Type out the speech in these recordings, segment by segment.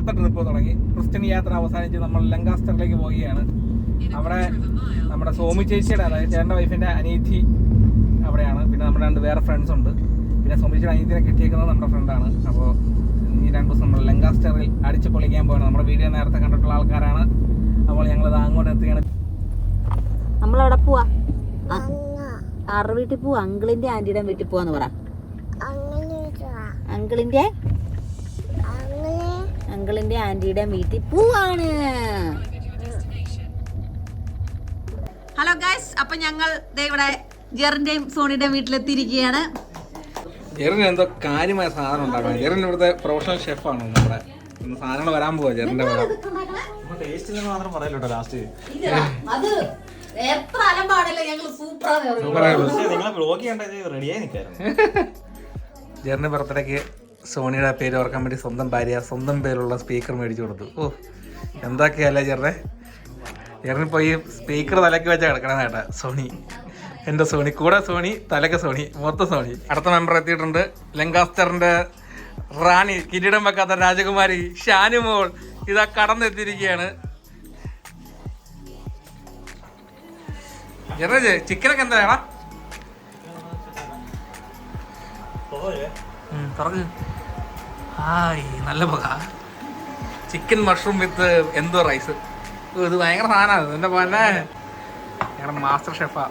അടുത്ത ട്രിപ്പ് തുടങ്ങി. ക്രിസ്ത്യൻ യാത്ര അവസാനിച്ച് നമ്മൾ ലങ്കാസ്റ്ററിലേക്ക് പോവുകയാണ്. അവിടെ നമ്മുടെ സോമി ചേച്ചിയുടെ, അതായത് ചേട്ടൻ്റെ വൈഫിൻ്റെ അനീതി അവിടെയാണ്. പിന്നെ നമ്മുടെ 2 വേറെ ഫ്രണ്ട്സ് ഉണ്ട്. പിന്നെ സോമി ചേച്ചിയുടെ അനീതിനെ കിട്ടിയേക്കുന്നത് നമ്മുടെ ഫ്രണ്ടാണ്. അപ്പോൾ ഈ 2 ദിവസം നമ്മൾ ലങ്കാസ്റ്ററിൽ അടിച്ച് പൊളിക്കാൻ പോകണം. നമ്മുടെ വീഡിയോ നേരത്തെ കണ്ടിട്ടുള്ള ആൾക്കാരാണ്. അപ്പോൾ ഞങ്ങളിത് അങ്ങോട്ട് എത്തുകയാണ്. നമ്മളവിടെ പോവാ, ആറ് വീട്ടിൽ പോവാ. അങ്കിളിന്റെ ആന്റിയുടെ വീട്ടിൽ പോവാന്ന് പറ. അങ്കിളിന്റെ ആന്റിയുടെ വീട്ടിൽ പോവാണ്. ഹലോ ഗൈസ്, അപ്പൊ ഞങ്ങൾ ഇവിടെ ജെറിന്റെയും സോണിയുടെയും വീട്ടിലെത്തിയിരിക്കുകയാണ്. ജെറിന് എന്തോ കാര്യമായ സാധനം ഉണ്ടാക്കണം. ജെറിൻ ഇവിടുത്തെ പ്രൊഫഷണൽ ഷെഫാണ്. നമ്മുടെ സാധനങ്ങൾ വരാൻ പോവാ. ജെറിന്റെ മാത്രം പറയല്ലോ ലാസ്റ്റ്. എത്ര അലമ്പാടല്ലേ, ഞങ്ങൾ ജെറിന്റെ ബർത്ത്ഡേക്ക് സോണിയുടെ പേര് ഓർക്കാൻ വേണ്ടി സ്വന്തം ഭാര്യ സ്വന്തം പേരുള്ള സ്പീക്കർ മേടിച്ചു കൊടുത്തു. ഓ എന്തൊക്കെയല്ലേ ജെറിനിപ്പോ ഈ സ്പീക്കർ തലക്ക് വെച്ചാൽ കിടക്കണ കേട്ടാ. സോണി, എന്റെ സോണി, കൂടെ സോണി, തലക്ക് സോണി, മൊത്തം സോണി. അടുത്ത മെമ്പർ എത്തിയിട്ടുണ്ട്. ലങ്കാസ്റ്ററിന്റെ റാണി, കിരീടം വെക്കാത്ത രാജകുമാരി ഷാനുമോൾ ഇതാ കടന്നെത്തിയിരിക്കുകയാണ്. ജെറേജ്, ചിക്കനൊക്കെ എന്താ വേണം? പറഞ്ഞു. ഹായ്, നല്ല പോക. ചിക്കൻ മഷ്റൂം വിത്ത് എന്തോ റൈസ്. ഇത് ഭയങ്കര സാധനമാണ്. എൻ്റെ പോലെ ഞങ്ങളുടെ മാസ്റ്റർ ഷെഫാ.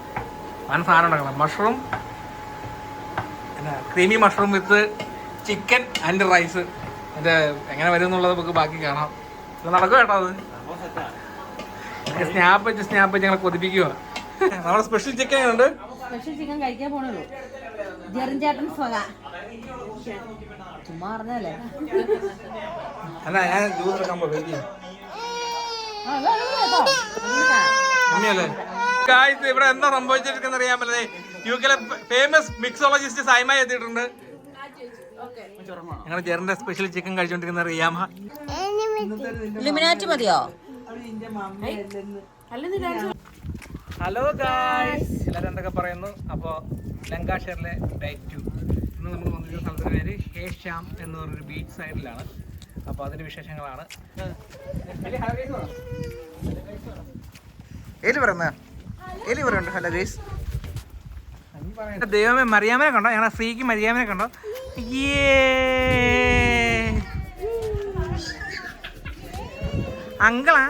അങ്ങനെ സാധനം ഉണ്ടാക്കണം. Mushroom creamy mushroom with chicken and rice. എൻ്റെ എങ്ങനെ വരും എന്നുള്ളത് നമുക്ക് ബാക്കി കാണാം. ഇത് നടക്കും കേട്ടോ. അത് സ്നാപ്പ് വെച്ച് ഞങ്ങളെ കൊതിപ്പിക്കുക. നമ്മുടെ സ്പെഷ്യൽ ചിക്കൻ ഉണ്ട്. സ്പെഷ്യൽ ചിക്കൻ കഴിക്കാൻ പോണുള്ളൂ. ജെറിൻ ചേട്ടൻ സ്വക ചുമ്മാ പറഞ്ഞല്ലേ. അല്ല, ഞാൻ ജ്യൂസ് എടുക്കാൻ പോയി. ഇവിടെ എന്താ സംഭവിച്ചിരിക്കുന്ന അറിയാൻ പറ്റേ. യുകെയിലെ ഫേമസ് മിക്സോളജിസ്റ്റ് സൈമ എത്തിയിട്ടുണ്ട്. ഞങ്ങൾ ജെറിന്റെ സ്പെഷ്യൽ ചിക്കൻ കഴിച്ചോണ്ടിരിക്കുന്ന റിയാമ. ലുമിനാറ്റി മതിയോ? ഹലോ ഗായ്സ്, എല്ലാവരും എന്തൊക്കെ പറയുന്നു? അപ്പോൾ ലങ്കാഷെയറിലെ ഡേ 2 ഇന്ന് നമ്മൾ വന്നിരിക്കുന്ന സ്ഥലത്തിൻ്റെ പേര് ഹേഷാം എന്ന് പറഞ്ഞൊരു ബീച്ച് സൈഡിലാണ്. അപ്പോൾ അതിൻ്റെ വിശേഷങ്ങളാണ്. പറയുന്നുണ്ട്. Hello guys. ദൈവമേ, മറിയാമനെ കണ്ടോ? ഞങ്ങളെ ഫ്രീക്ക് മറിയാമനെ കണ്ടോ? അങ്കിളാ?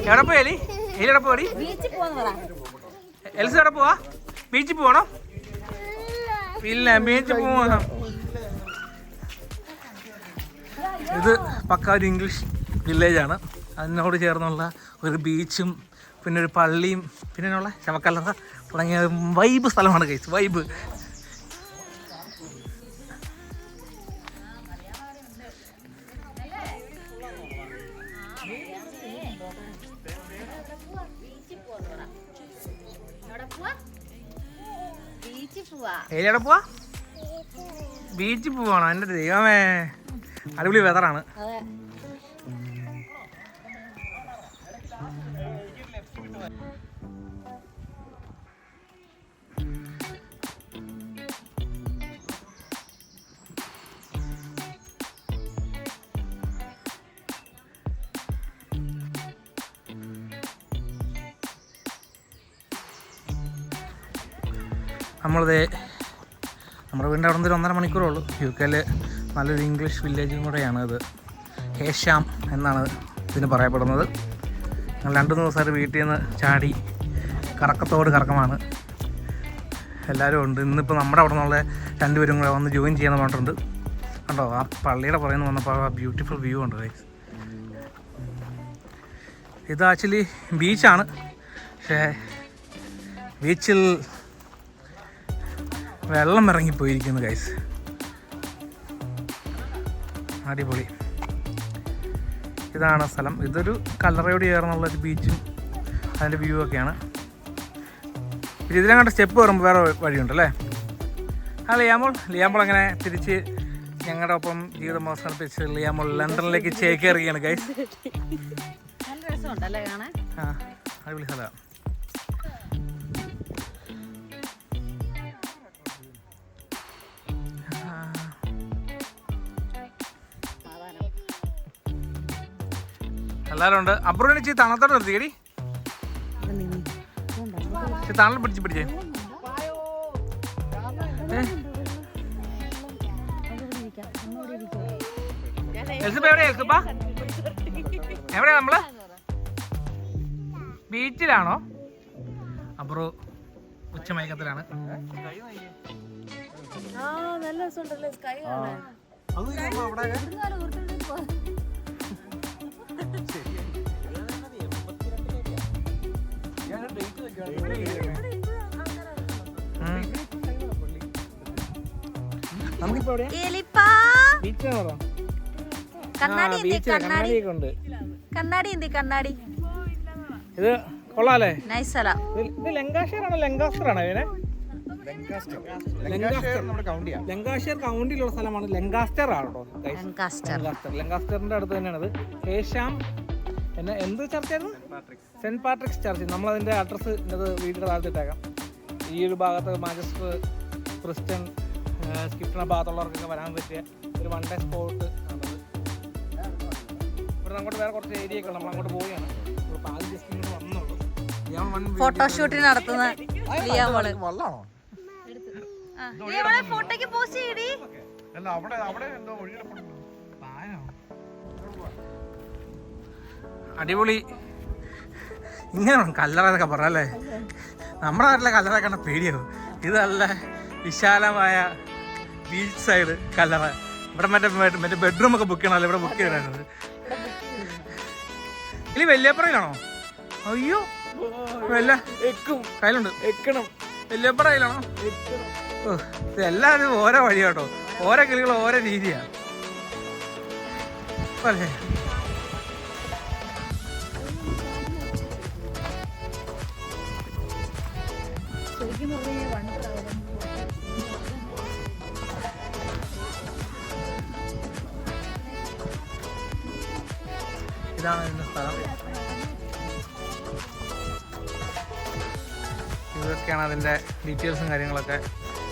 എവിടെ പോയി എലി? എവിടെ പോയി? എൽസ എവിടെ പോവാ? ബീച്ചിൽ പോകണോ? ഇല്ല, ബീച്ചിൽ പോവാം. ഇത് പക്ക ഒരു ഇംഗ്ലീഷ് വില്ലേജാണ്. അതിനോട് ചേർന്നുള്ള ഒരു ബീച്ചും പിന്നെ ഒരു പള്ളിയും പിന്നെ ഉള്ള ശവക്കല്ലറ തുടങ്ങിയ വൈബ് സ്ഥലമാണ് ഗൈസ്. വൈബ്. എവിടെ പോവാ? ബീച്ചിൽ പോവാണോ? എൻ്റെ ദൈവമേ, അടിപൊളി വെതറാണ്. നമ്മളിത് നമ്മുടെ വീടിൻ്റെ അവിടെ നിന്ന് 1.5 മണിക്കൂറേ ഉള്ളൂ. യുകെയിൽ നല്ലൊരു ഇംഗ്ലീഷ് വില്ലേജും കൂടെയാണ് ഇത്. ഹേഷാം എന്നാണ് ഇതിന് പറയപ്പെടുന്നത്. ഞങ്ങൾ 2-3 ദിവസമായിട്ട് വീട്ടിൽ നിന്ന് ചാടി കറക്കത്തോട് കറക്കമാണ്. എല്ലാവരും ഉണ്ട്. ഇന്നിപ്പോൾ നമ്മുടെ അവിടെ നിന്നുള്ള 2 പേരും കൂടെ വന്ന് ജോയിൻ ചെയ്യാൻ പറഞ്ഞിട്ടുണ്ട്. കണ്ടോ, ആ പള്ളിയുടെ പുറകിൽ നിന്ന് വന്നപ്പോൾ ആ ബ്യൂട്ടിഫുൾ വ്യൂ ഉണ്ട് ഗൈസ്. ഇത് ആക്ച്വലി ബീച്ചാണ്. പക്ഷേ ബീച്ചിൽ വെള്ളം ഇറങ്ങിപ്പോയിരിക്കുന്നു ഗൈസ്. അടിപൊളി. ഇതാണ് സ്ഥലം. ഇതൊരു കല്ലറയോട് ചേർന്നുള്ളൊരു ബീച്ചും അതിൻ്റെ വ്യൂ ഒക്കെയാണ്. പിന്നെ ഇതിലങ്ങോട്ട് സ്റ്റെപ്പ് കയറുമ്പോൾ വേറെ വഴിയുണ്ടല്ലേ. ആ ലിയാമോൾ അങ്ങനെ തിരിച്ച് ഞങ്ങളുടെ ഒപ്പം ജീവിതം അവസാനിപ്പിച്ച് ലിയാമോൾ ലണ്ടനിലേക്ക് ചേക്കേറുകയാണ് ഗൈസ്. ആ, അടിപൊളി സ്ഥലമാണ്. എല്ലാവരും ഉണ്ട്. അബ്രുവിനെ ഇച്ചിരി തണുത്തോട്ട് നിർത്തിക്കടി. തണൽ പിടിച്ചേ. എൽസപ്പ എവിടെയാ? എൽസപ്പ എവിടെയാ? നമ്മള് ബീച്ചിലാണോ? അബ്രു ഉച്ചമയക്കത്തിലാണ്. നമുക്കിപ്പോ ബീച്ചിലാണോ? കണ്ണാടി ഇത് കൊള്ളാല്ലേ? നൈസ് സ്ഥലം. ഇത് ലങ്കാഷെയർ ആണോ ലങ്കാസ്റ്റർ ആണോ ഇവനെ? ലങ്കാഷെയർ കൗണ്ടിയിലുള്ള സ്ഥലമാണ്. ലങ്കാസ്റ്റർ ആണോ? ലങ്കാസ്റ്ററിന്റെ അടുത്ത് തന്നെയാണത്. ഹേഷാം പിന്നെ എന്ത് ചർച്ചായിരുന്നു? Saint Patrick's church. നമ്മളതിന്റെ അഡ്രസ്സ് വീടിന്റെ താഴത്തിട്ടേക്കാം. ഈ ഒരു ഭാഗത്ത് മാഞ്ചസ്റ്റർ, ക്രിസ്റ്റ്യൻ, സ്കിപ്റ്റണ ഭാഗത്തുള്ളവർക്കൊക്കെ വരാൻ പറ്റിയ ഒരു വൺ ഡേ സ്പോട്ട് ആണത്. ഇവിടെ അങ്ങോട്ട് വേറെ കുറച്ച് ഏരിയ ഒക്കെ നമ്മൾ അങ്ങോട്ട് പോവുകയാണ്. ആദ്യം ജസ്റ്റ് ഇങ്ങോട്ട് വന്നുള്ളൂ. ഫോട്ടോഷൂട്ടിന് നടത്തുന്ന വള്ളാണോ? ഫോട്ടോക്ക് പോസ്റ്റ് ചെയ്യടി. അടിപൊളി. ഇങ്ങനെ കല്ലറയൊക്കെ പറയല്ലേ. നമ്മുടെ നാട്ടിലെ കല്ലറ കണ്ട പേടിയാവും. ഇത് നല്ല വിശാലമായ ബീച്ച് സൈഡ് കല്ലറ. ഇവിടെ മറ്റേ ബെഡ്റൂം ഒക്കെ ബുക്ക് ചെയ്യണമല്ലോ. ഇവിടെ ബുക്ക് ചെയ്യണത് ഇനി വല്യപ്പറയിലാണോ? അയ്യോ കയ്യിലുണ്ട്. വല്യപ്പറ കയ്യിലാണോ? ഇതെല്ലാവരും ഓരോ വഴിയാട്ടോ. ഓരോ കിളികൾ ഓരോ രീതിയാണ് അല്ലേ? ഇതാണ് ഇതിന്റെ സ്ഥലം. ഇതൊക്കെയാണ് അതിൻ്റെ ഡീറ്റെയിൽസും കാര്യങ്ങളൊക്കെ.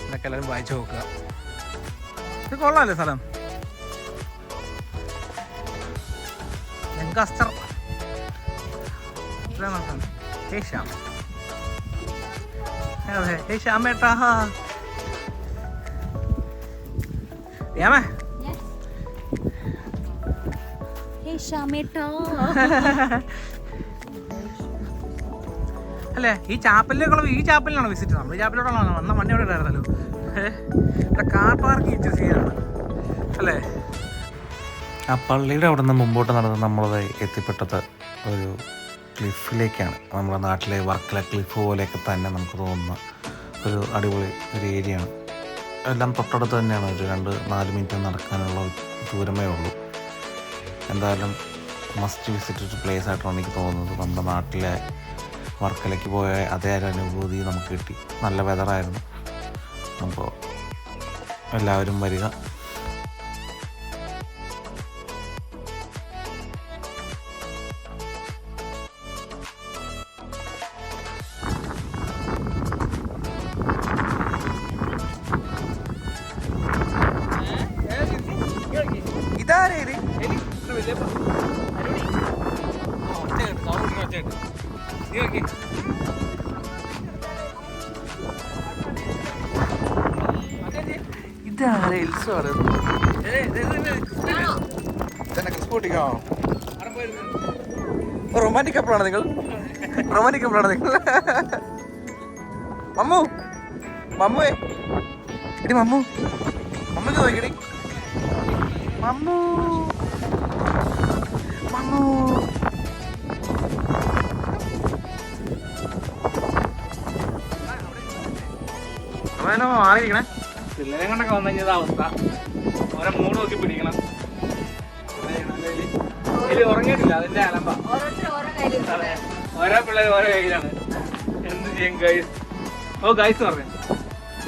ഇതൊക്കെ എല്ലാവരും വായിച്ചു നോക്കുക. ഇത് കൊള്ളാമല്ലേ സ്ഥലം? ലങ്കാസ്റ്റർ. ഹേഷാം. അതെ ഹേഷാം ഏട്ടാ. യാമേ അല്ലേ? ഈ ചാപ്പലിലേക്കുള്ള ഈ ചാപ്പലിനാണോ വിസിറ്റ്? നമ്മൾ ഈ ചാപ്പലിലോട്ടാണോ വന്ന? മണ്ണി അവിടെ ഉണ്ടായിരുന്നല്ലോ. ഇവിടെ കാർ പാർക്ക് ചെയ്യാണ് അല്ലേ? ആ പള്ളിയുടെ അവിടെ നിന്ന് മുമ്പോട്ട് നടന്ന് നമ്മളത് എത്തിപ്പെട്ടത് ഒരു ക്ലിഫിലേക്കാണ്. നമ്മുടെ നാട്ടിലെ വർക്കല ക്ലിഫ് പോലെയൊക്കെ തന്നെ നമുക്ക് തോന്നുന്ന ഒരു അടിപൊളി ഒരു ഏരിയയാണ്. എല്ലാം തൊട്ടടുത്ത് തന്നെയാണ്. ഒരു 2-4 മിനിറ്റ് നടക്കാനുള്ള ദൂരമേ ഉള്ളൂ. എന്തായാലും മസ്റ്റ് വിസിറ്റ് ഒരു പ്ലേസ് ആയിട്ടാണ് എനിക്ക് തോന്നുന്നത്. നമ്മുടെ നാട്ടിലെ വർക്കലയ്ക്ക് പോയ അതേ ഒരു അനുഭൂതി നമുക്ക് കിട്ടി. നല്ല വെതറായിരുന്നു. അപ്പോൾ എല്ലാവരും വരിക. റൊമാൻറ്റിക് കപ്പിളാണ് നിങ്ങൾ? റൊമാൻറ്റിക് കപ്പിളാണ് നിങ്ങൾ? മമ്മു മമ്മുവേ എടി മമ്മു മമ്മുക്ക് നോക്കടി. മമ്മു മമ്മു മാറിയിരിക്കണേ. പിള്ളേരെ കൊണ്ടൊക്കെ വന്നു കഴിഞ്ഞാൽ അവസ്ഥ ഓരോ മൂട് നോക്കി പിടിക്കണം. ഇതിൽ ഉറങ്ങിയിട്ടില്ല, അതിന്റെ അലമ്പ. ഓരോ പിള്ളേർ ഓരോ കയ്യിലാണ്. എന്ത് ചെയ്യും ഗൈസ്? ഓ ഗൈസ് പറഞ്ഞു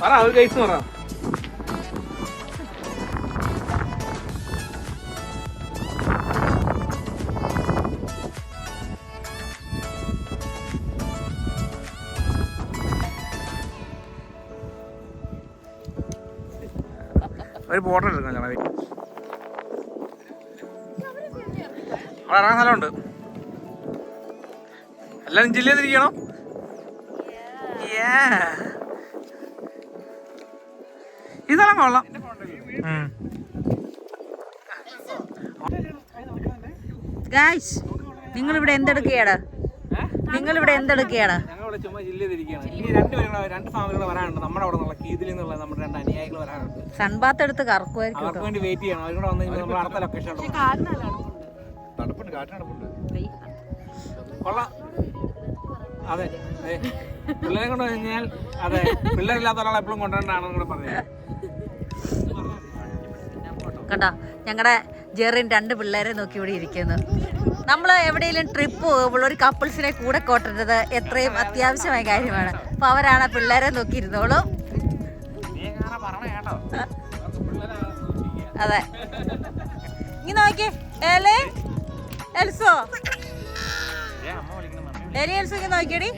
പറ. ഒരു ഗൈസ് പറ. ഒരു ബോർഡർ എടുക്കാം. അവിടെ ഇറങ്ങാൻ സ്ഥലമുണ്ട്. എല്ലാരും ചില്ല് ചെയ്തിരിക്കണം. ഇതെല്ലാം കൊള്ളാം. ഗായ്സ്, നിങ്ങളിവിടെ എന്തെടുക്കുകയാണ്? നിങ്ങളിവിടെ എന്തെടുക്കുകയാണ്? ഞങ്ങളിവിടെ ചുമ്മാ ജില്ല ചെയ്തിരിക്കുകയാണ്. ഇനി രണ്ട് ഫാമിലികൾ വരാനുണ്ട്. നമ്മുടെ അവിടെ നിന്നുള്ള കീതിൽ നിന്നുള്ള നമ്മുടെ 2 അനുയായികൾ വരാനുണ്ട്. സൺബാത്ത് എടുത്ത് കറക്കുമായിരിക്കും. അവർക്ക് വേണ്ടി വെയിറ്റ് ചെയ്യണം. അവരും കൂടെ വന്നു കഴിഞ്ഞാൽ നമ്മൾ അടുത്ത ലൊക്കേഷൻ തണുപ്പുണ്ട്, കാറ്റിനടപ്പുണ്ട്. കൊള്ളാം. അതെ, പിള്ളേരെ കൊണ്ട് കഴിഞ്ഞാൽ അതെ, പിള്ളേരില്ലാത്ത ഒരാളെ എപ്പോഴും കൊണ്ടുവരണ്ടാണെന്ന് കൂടെ പറഞ്ഞത്. കണ്ടോ, ഞങ്ങളുടെ ജെറിൻ 2 പിള്ളേരെ നോക്കി ഇവിടെ ഇരിക്കുന്നു. നമ്മൾ എവിടെയെങ്കിലും ട്രിപ്പ് പോകുമ്പോൾ ഒരു കപ്പിൾസിനെ കൂടെ കൂട്ടുന്നത് എത്രയും അത്യാവശ്യമായ കാര്യമാണ്. അപ്പൊ അവരാണ് പിള്ളേരെ നോക്കി ഇരുന്നോളും. അതെ, ഇനി നോക്കിയേ എൽസോ, എൽസോ ഇങ്ങനെ നോക്കിയടി.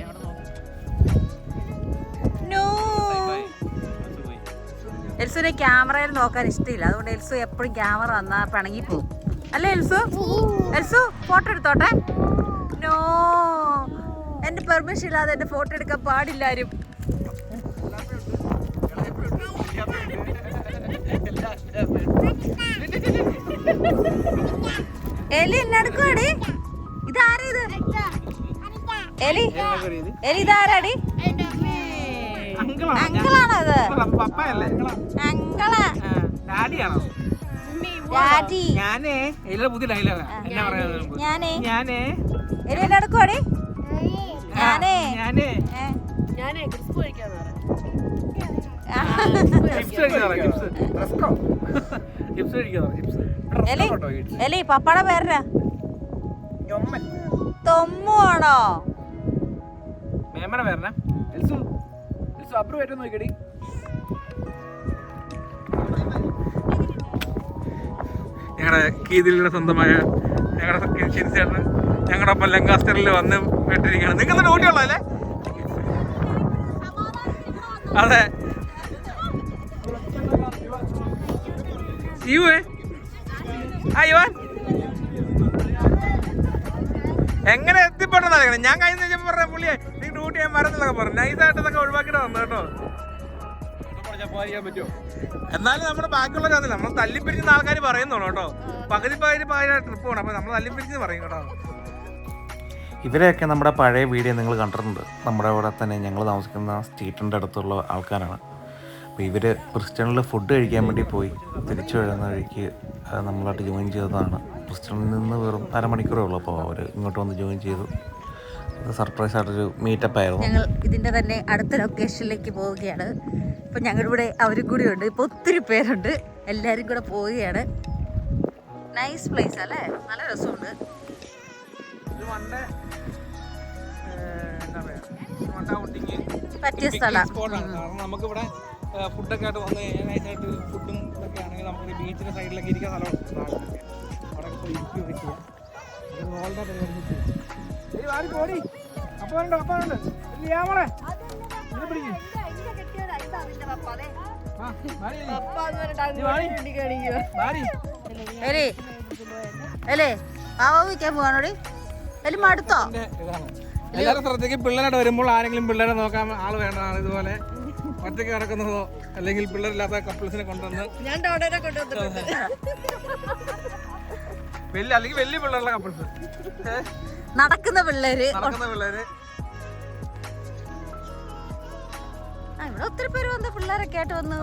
എൽസുവിനെ ക്യാമറയിൽ നോക്കാൻ ഇഷ്ടമില്ല, അതുകൊണ്ട് എൽസു എപ്പോഴും ക്യാമറ വന്നാ പിണങ്ങി പോകും. അല്ലേ എൽസു? എൽസു ഫോട്ടോ എടുത്തോട്ടെ. നോ, എന്റെ പെർമിഷൻ ഇല്ലാതെ എന്റെ ഫോട്ടോ എടുക്കാൻ പാടില്ല ആരും. എലി എന്നെ എടുക്കുവാടി. ഇതാരാ ഇത്? എലി ഇതാരാടി? അങ്കിളാണോ ഇത്? അങ്കിളാ, ഡാഡി. ഞാനേ പുതിയ ഡയലോഗാ എന്നാ പറയുന്നത്? ഞാനേ എലി എന്നെ എടുക്കുവാടി. ഞാനേ എലി പപ്പട പേരാ? തൊമ്മു ആണോ? മേമയുടെ പേരനാ? അബ്രു ഏറ്റവും നോക്കിയടി. ഞങ്ങളുടെ കീതിലിയുടെ സ്വന്തമായ ഞങ്ങളുടെ ശരിച്ചേട്ടൻ ഞങ്ങളുടെ ഒപ്പം ലങ്കാസ്റ്ററിൽ വന്ന് വിട്ടിരിക്കുകയാണ്. നിങ്ങൾക്ക് ഡ്യൂട്ടിയുള്ളതല്ലേ? അതെ, എങ്ങനെ എത്തിപ്പെട്ടതാണ്? ഞാൻ കഴിഞ്ഞ ദിവസം പറഞ്ഞ പുള്ളിയെ നീ ഡ്യൂട്ടി ചെയ്യാൻ മറന്നില്ലൊക്കെ പറഞ്ഞു. നൈസായിട്ട് ഇതൊക്കെ ഒഴിവാക്കിയിട്ട് വന്നു കേട്ടോ. എന്നാലും നമ്മുടെ ബാക്കിയുള്ളവർ വന്നില്ല. നമ്മൾ തല്ലിപ്പിരിക്കുന്ന ആൾക്കാർ പറയുന്നുള്ളൂ കേട്ടോ. പകുതി ട്രിപ്പ് പോകണം. അപ്പൊ നമ്മൾ തല്ലിപ്പിരിച്ച് പറയും കേട്ടോ. ഇവരെയൊക്കെ നമ്മുടെ പഴയ വീഡിയോ നിങ്ങൾ കണ്ടിട്ടുണ്ട്. നമ്മുടെ ഇവിടെ തന്നെ ഞങ്ങൾ താമസിക്കുന്ന സ്ട്രീറ്റിൻ്റെ അടുത്തുള്ള ആൾക്കാരാണ്. അപ്പോൾ ഇവർ ക്രിസ്ത്യനിൽ ഫുഡ് കഴിക്കാൻ വേണ്ടി പോയി തിരിച്ചു വരുന്ന വഴിക്ക് നമ്മളായിട്ട് ജോയിൻ ചെയ്തതാണ്. ക്രിസ്ത്യനിൽ നിന്ന് വെറും അരമണിക്കൂറേ ഉള്ളൂ. അപ്പോൾ അവർ ഇങ്ങോട്ട് വന്ന് ജോയിൻ ചെയ്തു. സർപ്രൈസ് ആയിട്ടൊരു മീറ്റപ്പ് ആയിരുന്നു. ഞങ്ങൾ ഇതിൻ്റെ തന്നെ അടുത്ത ലൊക്കേഷനിലേക്ക് പോവുകയാണ്. ഇപ്പം ഞങ്ങളുടെ ഇവിടെ അവരും കൂടി ഉണ്ട്. ഇപ്പോൾ ഒത്തിരി പേരുണ്ട്, എല്ലാവരും കൂടെ പോവുകയാണ്. നൈസ് പ്ലേസ് അല്ലേ, നല്ല രസമുണ്ട്. പറ്റിയ സ്ഥലം. നമുക്കിവിടെ ഫുഡൊക്കെ ആയിട്ട് വന്ന് കഴിഞ്ഞാൽ നൈസായിട്ട് ഫുഡും ഇതൊക്കെ ആണെങ്കിൽ നമുക്ക് ബീച്ചിന്റെ സൈഡിലൊക്കെ ഇരിക്കാൻ സ്ഥലമുണ്ട്. അവിടെ പോയി ഇരിക്കുകയൊക്കെ ചെയ്യാം. ഗോൾഡാ പരിപാടി. അപ്പൊ പോവാനോടി എലി മടുത്തോ? എല്ലാവരും ശ്രദ്ധിക്കും, പിള്ളേരോട് വരുമ്പോൾ ആരെങ്കിലും പിള്ളേരെ നോക്കാൻ ആള് വേണ്ടതാണ്. ഇതുപോലെ ഒറ്റയ്ക്ക് കിടക്കുന്നതോ അല്ലെങ്കിൽ പിള്ളേരില്ലാത്ത കപ്പിൾസിനെ കൊണ്ടുവന്ന് അല്ലെങ്കിൽ വലിയ പിള്ളേരുള്ള കപ്പിൾസ്, നടക്കുന്ന പിള്ളേര്. ഇവിടെ ഒത്തിരി പേര് വന്ന് പിള്ളേരൊക്കെ ആയിട്ട് വന്നു.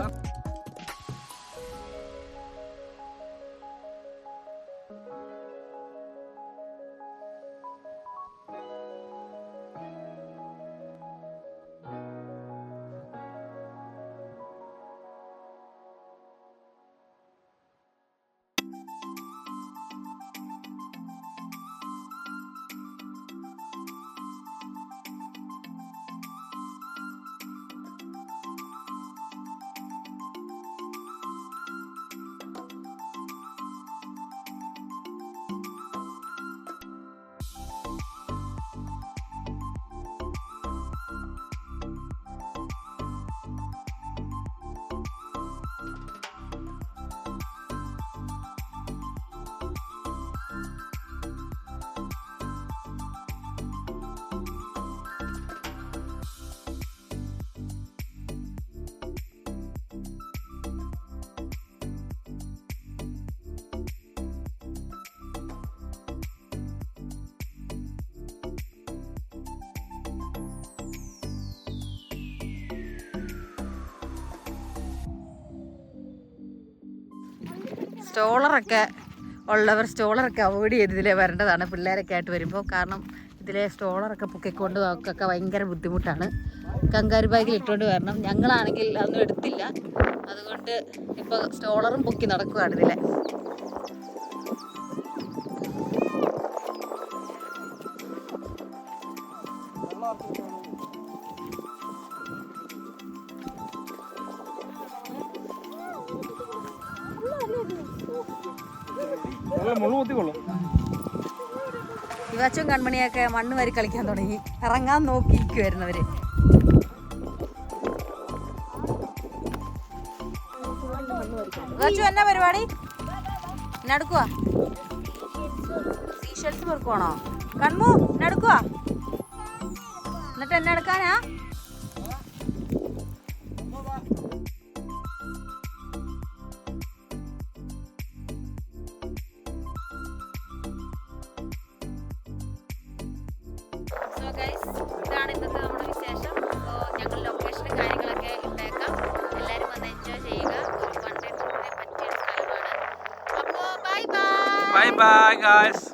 സ്റ്റോളറൊക്കെ ഉള്ളവർ സ്റ്റോളറൊക്കെ അവോയ്ഡ് ചെയ്ത് ഇതിലേ വരേണ്ടതാണ് പിള്ളേരൊക്കെ ആയിട്ട് വരുമ്പോൾ. കാരണം ഇതിലെ സ്റ്റോളറൊക്കെ പൊക്കിക്കൊണ്ട് പോക്കൊക്കെ ഭയങ്കര ബുദ്ധിമുട്ടാണ്. കങ്കാരു ബാഗിൽ ഇട്ടുകൊണ്ട് വരണം. ഞങ്ങളാണെങ്കിൽ അതൊന്നും എടുത്തില്ല. അതുകൊണ്ട് ഇപ്പോൾ സ്റ്റോളറും പൊക്കി നടക്കുകയാണ് ഇതിലെ. ഇവച്ചും കൺമണിയൊക്കെ മണ്ണ് വരി കളിക്കാൻ തുടങ്ങി. ഇറങ്ങാൻ നോക്കിയിരിക്കുവായിരുന്നു അവര്. ഇവച്ചു എന്നാ പരിപാടി? എന്നെടുക്കുവാ? സീഷൽസ് പെറുക്കുവാണോ? കൺമു എന്നെടുക്കുവാ? എന്നിട്ട് എന്നെ എടുക്കാനാ? ഇതാണ് ഇന്നത്തെ നമ്മുടെ വിശേഷം. അപ്പോൾ ഞങ്ങൾ ലൊക്കേഷനും കാര്യങ്ങളൊക്കെ ഇട്ടേക്കാം. എല്ലാവരും വന്ന് എൻജോയ് ചെയ്യുക. ഒരു വൺ ഡേ ടൂറിനെ പറ്റിയ സ്ഥലമാണ്. അപ്പോൾ bye bye. Bye bye guys.